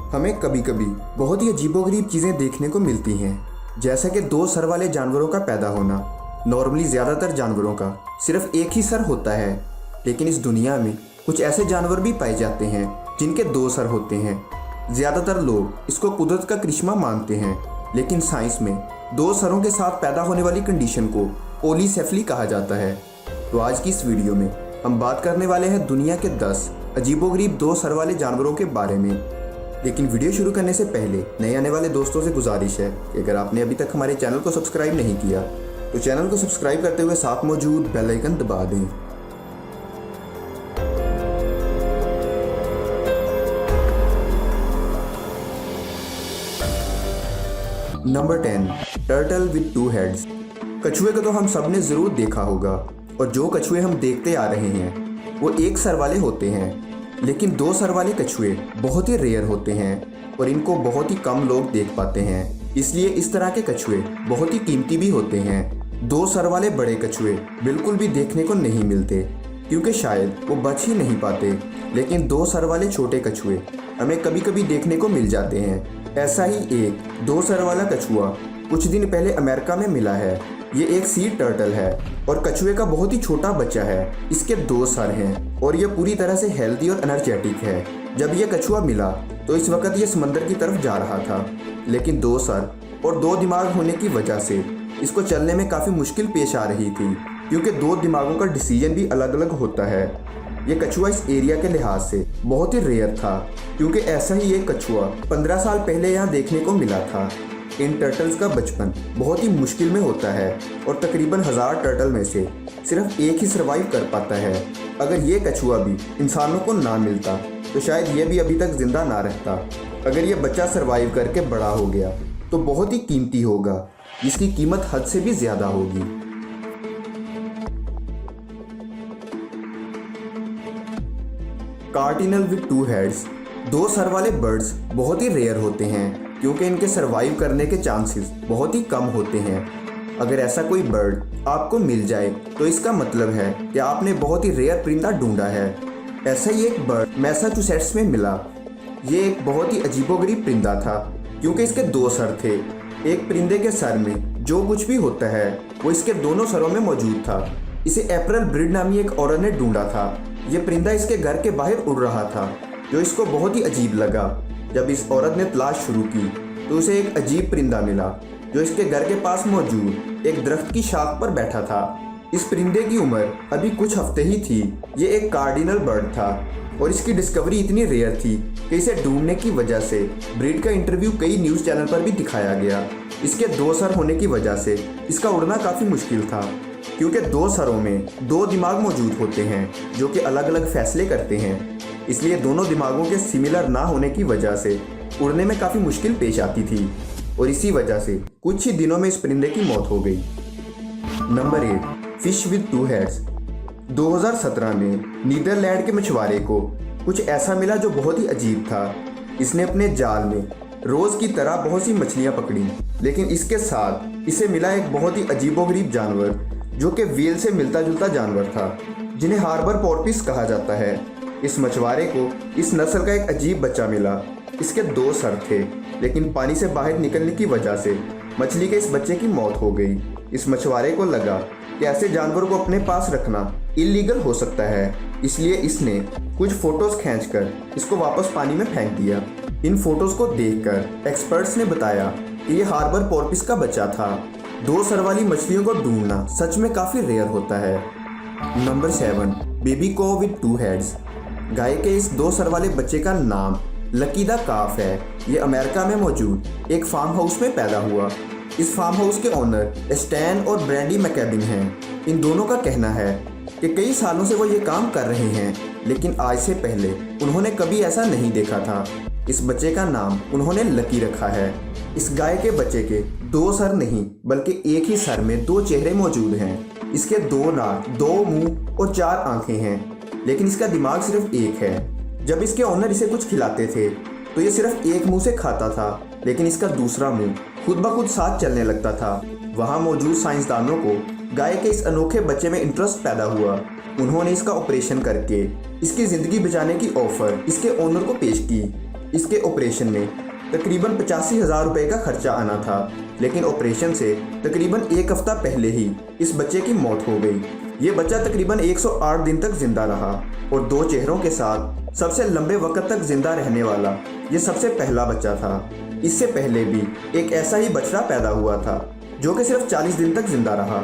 हमें कभी कभी बहुत ही अजीबोगरीब चीज़ें देखने को मिलती हैं, जैसा कि दो सर वाले जानवरों का पैदा होना। नॉर्मली ज़्यादातर जानवरों का सिर्फ एक ही सर होता है, लेकिन इस दुनिया में कुछ ऐसे जानवर भी पाए जाते हैं जिनके दो सर होते हैं। ज़्यादातर लोग इसको कुदरत का करिश्मा मानते हैं, लेकिन साइंस में दो सरों के साथ पैदा होने वाली कंडीशन को पोलीसेफली कहा जाता है। तो आज की इस वीडियो में हम बात करने वाले हैं दुनिया के 10 अजीबोगरीब दो सर वाले जानवरों के बारे में। लेकिन वीडियो शुरू करने से पहले नए आने वाले दोस्तों से गुजारिश है कि अगर आपने अभी तक हमारे चैनल को सब्सक्राइब नहीं किया तो चैनल को सब्सक्राइब करते हुए साथ मौजूद बेल आइकन दबा दें। Number 10, turtle with 2 heads. कछुए को तो हम सब ने ज़रूर देखा होगा, और जो कछुए हम देखते आ रहे हैं वो एक सर वाले होते हैं। लेकिन दो सर वाले कछुए बहुत ही रेयर होते हैं और इनको बहुत ही कम लोग देख पाते हैं, इसलिए इस तरह के कछुए बहुत ही कीमती भी होते हैं। दो सर वाले बड़े कछुए बिल्कुल भी देखने को नहीं मिलते, क्योंकि शायद वो बच ही नहीं पाते। लेकिन दो सर वाले छोटे कछुए हमें कभी कभी देखने को मिल जाते हैं। ऐसा ही एक दो सर वाला कछुआ कुछ दिन पहले अमेरिका में मिला है। ये एक सी टर्टल है और कछुए का बहुत ही छोटा बच्चा है। इसके दो सर हैं और ये पूरी तरह से हेल्दी और एनर्जेटिक है। जब ये कछुआ मिला तो इस वक्त ये समंदर की तरफ जा रहा था, लेकिन दो सर और दो दिमाग होने की वजह से इसको चलने में काफ़ी मुश्किल पेश आ रही थी, क्योंकि दो दिमागों का डिसीजन भी अलग अलग होता है। ये कछुआ इस एरिया के लिहाज से बहुत ही रेयर था, क्योंकि ऐसा ही एक कछुआ 15 साल पहले यहाँ देखने को मिला था। इन टर्टल्स का बचपन बहुत ही मुश्किल में होता है और तकरीबन 1000 टर्टल में से सिर्फ एक ही सर्वाइव कर पाता है। अगर ये कछुआ भी इंसानों को ना मिलता तो शायद ये भी अभी तक जिंदा ना रहता। अगर ये बच्चा सर्वाइव करके बड़ा हो गया तो बहुत ही कीमती होगा, जिसकी कीमत हद से भी ज़्यादा होगी। Cardinal with 2 heads. दो सर वाले बर्ड्स बहुत ही रेयर होते हैं, क्योंकि इनके सरवाइव करने के चांसेस बहुत ही कम होते हैं। अगर ऐसा कोई बर्ड आपको मिल जाए तो इसका मतलब है कि आपने बहुत ही रेयर परिंदा ढूंढा है। ऐसा ही एक बर्ड मैसाचुसेट्स में मिला। ये एक बहुत ही अजीबोगरीब परिंदा था, क्योंकि इसके दो सर थे। एक परिंदे के सर में जो कुछ भी होता है वो इसके दोनों सरों में मौजूद था। इसे अप्रैल ब्रिड नामी एक औरत ने ढूंढा था। ये परिंदा इसके घर के बाहर उड़ रहा था, जो इसको बहुत ही अजीब लगा। जब इस औरत ने तलाश शुरू की तो उसे एक अजीब परिंदा मिला, जो इसके घर के पास मौजूद एक दरख्त की शाख पर बैठा था। इस परिंदे की उम्र अभी कुछ हफ्ते ही थी। ये एक कार्डिनल बर्ड था और इसकी डिस्कवरी इतनी रेयर थी कि इसे ढूंढने की वजह से ब्रीड का इंटरव्यू कई न्यूज़ चैनल पर भी दिखाया गया। इसके दो सर होने की वजह से इसका उड़ना काफ़ी मुश्किल था, क्योंकि दो सरों में दो दिमाग मौजूद होते हैं जो कि अलग अलग फैसले करते हैं। इसलिए दोनों दिमागों के सिमिलर ना होने की वजह से उड़ने में काफ़ी मुश्किल पेश आती थी, और इसी वजह से कुछ ही दिनों में इस परिंदे की मौत हो गई। Number 8, fish with 2 heads. 2017 में नीदरलैंड के मछुआरे को कुछ ऐसा मिला जो बहुत ही अजीब था। इसने अपने जाल में रोज़ की तरह बहुत सी मछलियाँ पकड़ी, लेकिन इसके साथ इसे मिला एक बहुत ही अजीबोगरीब जानवर, जो कि व्हेल से मिलता जुलता जानवर था, जिन्हें हार्बर पोर्पोइस कहा जाता है। इस मछुआरे को इस नस्ल का एक अजीब बच्चा मिला। इसके दो सर थे, लेकिन पानी से बाहर निकलने की वजह से मछली के इस बच्चे की मौत हो गई। इस मछुआरे को लगा कि ऐसे जानवर को अपने पास रखना इलीगल हो सकता है, इसलिए इसने कुछ फोटोज खींचकर इसको वापस पानी में फेंक दिया। इन फोटोज को देखकर एक्सपर्ट्स ने बताया कि ये हार्बर पोर्पोइस का बच्चा था। दो सर वाली मछलियों को ढूंढना सच में काफ़ी रेयर होता है। नंबर 7, बेबी को विद 2 हेड्स। गाय के इस दो सर वाले बच्चे का नाम लकी द काफ है। ये अमेरिका में मौजूद एक फार्म हाउस में पैदा हुआ। इस फार्म हाउस के ओनर स्टैन और ब्रैंडी मैकेबिन हैं। इन दोनों का कहना है कि कई सालों से वो ये काम कर रहे हैं, लेकिन आज से पहले उन्होंने कभी ऐसा नहीं देखा था। इस बच्चे का नाम उन्होंने लकी रखा है। इस गाय के बच्चे के दो सर नहीं, बल्कि एक ही सर में दो चेहरे मौजूद हैं। इसके दो नाक, दो मुंह और 4 आंखें हैं, लेकिन इसका दिमाग सिर्फ एक है। जब इसके ओनर इसे कुछ खिलाते थे तो ये सिर्फ एक मुंह से खाता था, लेकिन इसका दूसरा मुंह खुद ब खुद साथ चलने लगता था। वहाँ मौजूद साइंसदानों को गाय के इस अनोखे बच्चे में इंटरेस्ट पैदा हुआ। उन्होंने इसका ऑपरेशन करके इसकी ज़िंदगी बचाने की ऑफर इसके ओनर को पेश की। इसके ऑपरेशन में तकरीबन 85,000 रुपये का खर्चा आना था, लेकिन ऑपरेशन से तकरीबन एक हफ्ता पहले ही इस बच्चे की मौत हो गई। ये बच्चा तकरीबन 108 दिन तक जिंदा रहा और 2 चेहरों के साथ सबसे लंबे वक्त तक जिंदा रहने वाला ये सबसे पहला बच्चा था। इससे पहले भी एक ऐसा ही बछड़ा पैदा हुआ था जो कि सिर्फ 40 दिन तक जिंदा रहा।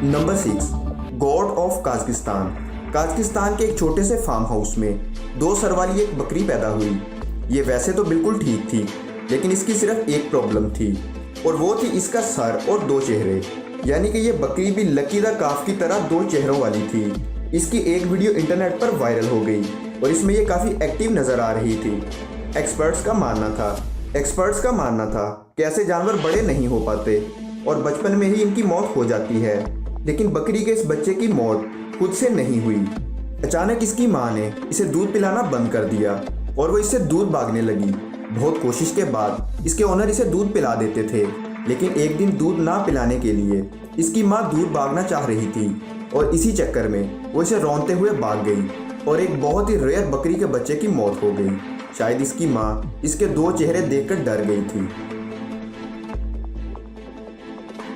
Number 6, god of Kazakhstan. Kazakhstan के एक छोटे से फार्म हाउस में 2 सर वाली एक बकरी पैदा हुई। ये वैसे तो बिल्कुल ठीक थी, लेकिन इसकी सिर्फ एक प्रॉब्लम थी और वो थी इसका सर और 2 चेहरे। यानी कि ये बकरी भी लकी द काफ की तरह 2 चेहरों वाली थी। इसकी एक वीडियो इंटरनेट पर वायरल हो गई और इसमें ये काफ़ी एक्टिव नज़र आ रही थी। एक्सपर्ट्स का मानना था कि ऐसे जानवर बड़े नहीं हो पाते और बचपन में ही इनकी मौत हो जाती है, लेकिन बकरी के इस बच्चे की मौत खुद से नहीं हुई। अचानक इसकी माँ ने इसे दूध पिलाना बंद कर दिया और वो इससे दूर भागने लगी। बहुत कोशिश के बाद इसके ओनर इसे दूध पिला देते थे, लेकिन एक दिन दूध ना पिलाने के लिए इसकी माँ दूर भागना चाह रही थी और इसी चक्कर में वो इसे रौंदते हुए भाग गई और एक बहुत ही रेयर बकरी के बच्चे की मौत हो गई। शायद इसकी माँ इसके 2 चेहरे देखकर डर गई थी।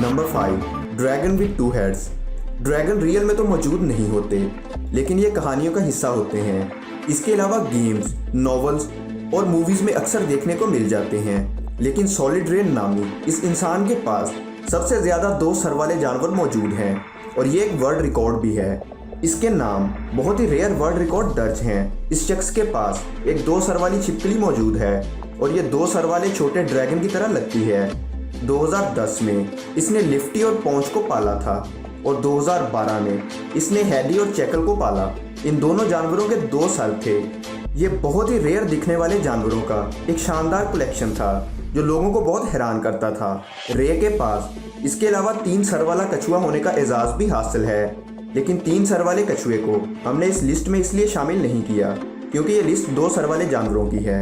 Number 5, dragon with 2 heads. Dragon real में तो मौजूद नहीं होते, लेकिन ये कहानियों का हिस्सा होते हैं। इसके अलावा गेम्स, नॉवेल्स और मूवीज में अक्सर देखने को मिल जाते हैं, लेकिन सॉलिड रेन नामी इस इंसान के पास सबसे ज़्यादा 2 सर वाले जानवर मौजूद हैं और ये एक वर्ल्ड रिकॉर्ड भी है। इसके नाम बहुत ही रेयर वर्ल्ड रिकॉर्ड दर्ज हैं। इस शख्स के पास एक 2 सर वाली छिपकली मौजूद है और ये 2 सर वाले छोटे ड्रैगन की तरह लगती है। 2010 में इसने लिफ्टी और पौंच को पाला था और 2012 में इसने हैडी और चैकल को पाला। इन दोनों जानवरों के 2 सर थे। ये बहुत ही रेयर दिखने वाले जानवरों का एक शानदार कलेक्शन था जो लोगों को बहुत हैरान करता था। रे के पास इसके अलावा 3 सर वाला कछुआ होने का एजाज़ भी हासिल है, लेकिन 3 सर वाले कछुए को हमने इस लिस्ट में इसलिए शामिल नहीं किया क्योंकि ये लिस्ट 2 सर वाले जानवरों की है।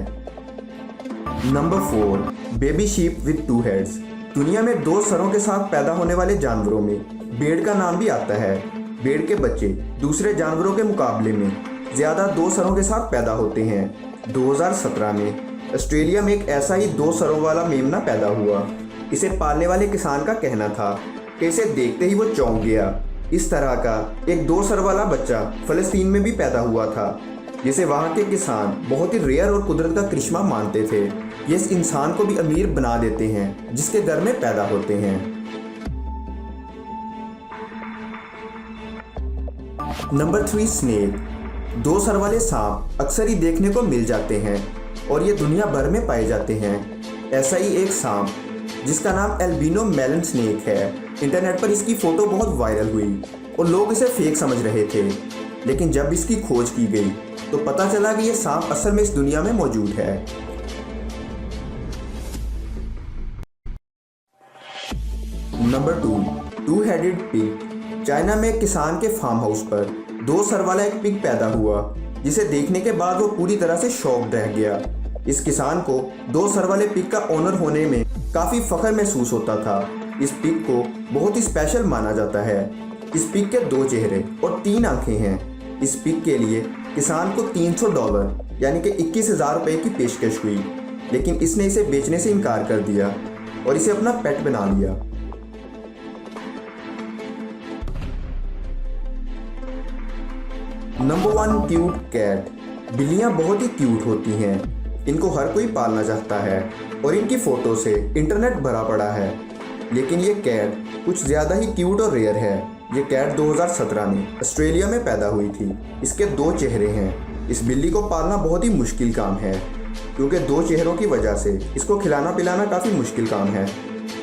Number 4, baby sheep with 2 heads. दुनिया में 2 सरों के साथ पैदा होने वाले जानवरों में भेड़ का नाम भी आता है। भेड़ के बच्चे दूसरे जानवरों के मुकाबले में ज़्यादा 2 सरों के साथ पैदा होते हैं। 2017 में ऑस्ट्रेलिया में एक ऐसा ही 2 सरों वाला मेमना पैदा हुआ। इसे पालने वाले किसान का कहना था कि इसे देखते ही वो चौंक गया। इस तरह का एक 2 सर वाला बच्चा फ़लस्तीन में भी पैदा हुआ था, जिसे वहाँ के किसान बहुत ही रेयर और कुदरत का करिश्मा मानते थे। ये इस इंसान को भी अमीर बना देते हैं जिसके घर में पैदा होते हैं। Number 3, snake. 2 सर वाले सांप अक्सर ही देखने को मिल जाते हैं और ये दुनिया भर में पाए जाते हैं। ऐसा ही एक सांप जिसका नाम एल्बिनो मेलन स्नेक है। इंटरनेट पर इसकी फ़ोटो बहुत वायरल हुई और लोग इसे फेक समझ रहे थे, लेकिन जब इसकी खोज की गई तो पता चला कि यह सांप असल में इस दुनिया में मौजूद है। Number 2, 2 headed pig. चाइना में एक किसान के फार्म हाउस पर 2 सर वाला एक पिग पैदा हुआ, जिसे देखने के बाद वो पूरी तरह से शॉक्ड रह गया। इस किसान को 2 सर वाले पिग का ओनर होने में काफ़ी फख्र महसूस होता था। इस पिग को बहुत ही स्पेशल माना जाता है। इस पिग के 2 चेहरे और 3 आंखें हैं। इस पिग के लिए किसान को $300 यानी कि 21,000 रुपये की पेशकश हुई, लेकिन इसने इसे बेचने से इनकार कर दिया और इसे अपना पेट बना लिया। Number 1, cute cat. बिल्लियाँ बहुत ही क्यूट होती हैं। इनको हर कोई पालना चाहता है और इनकी फ़ोटो से इंटरनेट भरा पड़ा है, लेकिन ये कैट कुछ ज़्यादा ही क्यूट और रेयर है। ये कैट 2017 में ऑस्ट्रेलिया में पैदा हुई थी। इसके 2 चेहरे हैं। इस बिल्ली को पालना बहुत ही मुश्किल काम है क्योंकि 2 चेहरों की वजह से इसको खिलाना पिलाना काफ़ी मुश्किल काम है।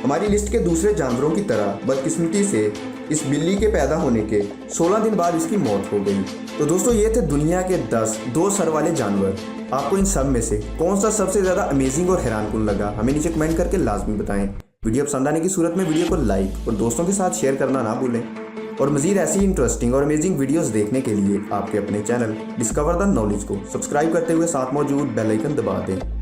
हमारी लिस्ट के दूसरे जानवरों की तरह बदकिस्मती से इस बिल्ली के पैदा होने के 16 दिन बाद इसकी मौत हो गई। तो दोस्तों, ये थे दुनिया के 10 2 सर वाले जानवर। आपको इन सब में से कौन सा सबसे ज़्यादा अमेजिंग और हैरानकुन लगा, हमें नीचे कमेंट करके लाजमी बताएं। वीडियो पसंद आने की सूरत में वीडियो को लाइक और दोस्तों के साथ शेयर करना ना भूलें। और मज़ीद ऐसी इंटरेस्टिंग और अमेजिंग वीडियोस देखने के लिए आपके अपने चैनल डिस्कवर द नॉलेज को सब्सक्राइब करते हुए साथ मौजूद बेल आइकन दबा दें।